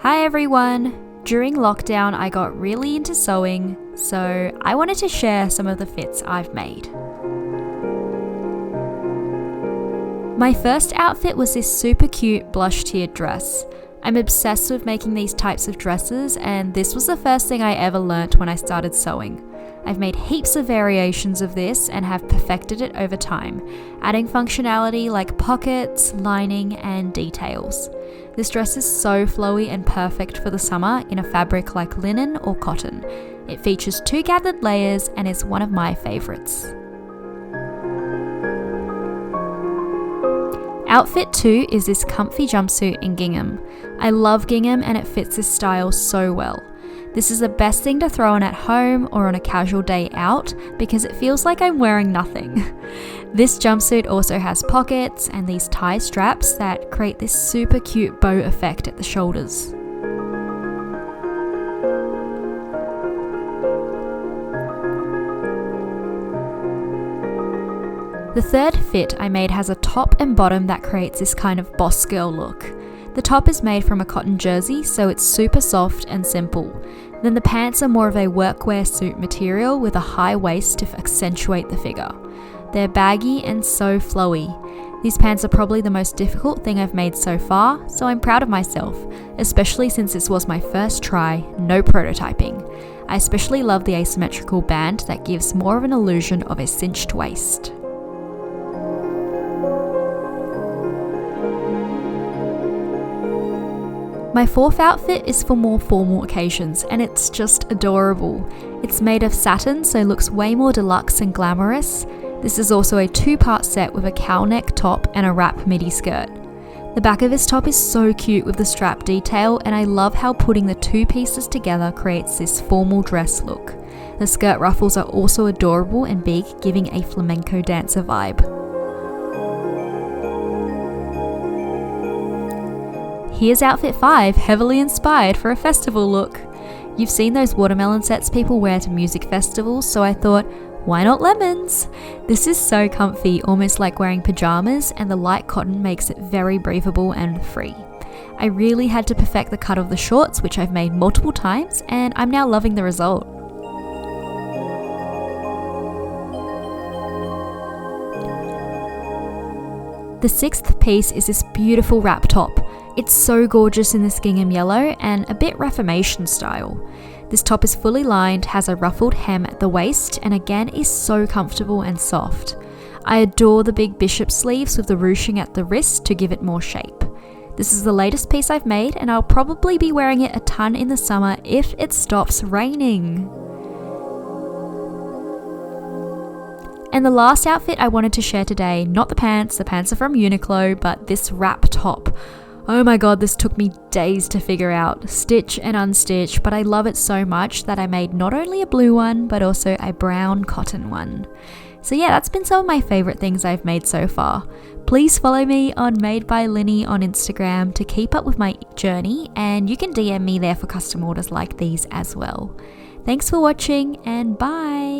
Hi everyone! During lockdown I got really into sewing, so I wanted to share some of the fits I've made. My first outfit was this super cute blush tiered dress. I'm obsessed with making these types of dresses, and this was the first thing I ever learnt when I started sewing. I've made heaps of variations of this and have perfected it over time, adding functionality like pockets, lining, and details. This dress is so flowy and perfect for the summer in a fabric like linen or cotton. It features 2 gathered layers and is one of my favourites. Outfit 2 is this comfy jumpsuit in gingham. I love gingham and it fits this style so well. This is the best thing to throw on at home or on a casual day out because it feels like I'm wearing nothing. This jumpsuit also has pockets and these tie straps that create this super cute bow effect at the shoulders. The third fit I made has a top and bottom that creates this kind of boss girl look. The top is made from a cotton jersey, so it's super soft and simple. Then the pants are more of a workwear suit material with a high waist to accentuate the figure. They're baggy and so flowy. These pants are probably the most difficult thing I've made so far, so I'm proud of myself, especially since this was my first try, no prototyping. I especially love the asymmetrical band that gives more of an illusion of a cinched waist. My fourth outfit is for more formal occasions and it's just adorable. It's made of satin, so looks way more deluxe and glamorous. This is also a 2-part set with a cowl neck top and a wrap midi skirt. The back of this top is so cute with the strap detail, and I love how putting the 2 pieces together creates this formal dress look. The skirt ruffles are also adorable and big, giving a flamenco dancer vibe. Here's outfit 5, heavily inspired for a festival look. You've seen those watermelon sets people wear to music festivals, so I thought, why not lemons? This is so comfy, almost like wearing pajamas, and the light cotton makes it very breathable and free. I really had to perfect the cut of the shorts, which I've made multiple times, and I'm now loving the result. The 6th piece is this beautiful wrap top. It's so gorgeous in this gingham yellow and a bit Reformation style. This top is fully lined, has a ruffled hem at the waist, and again is so comfortable and soft. I adore the big bishop sleeves with the ruching at the wrist to give it more shape. This is the latest piece I've made and I'll probably be wearing it a ton in the summer if it stops raining. And the last outfit I wanted to share today, not the pants are from Uniqlo, but this wrap top. Oh my god, this took me days to figure out, stitch and unstitch, but I love it so much that I made not only a blue one, but also a brown cotton one. So yeah, that's been some of my favourite things I've made so far. Please follow me on Made by Linny on Instagram to keep up with my journey, and you can DM me there for custom orders like these as well. Thanks for watching, and bye!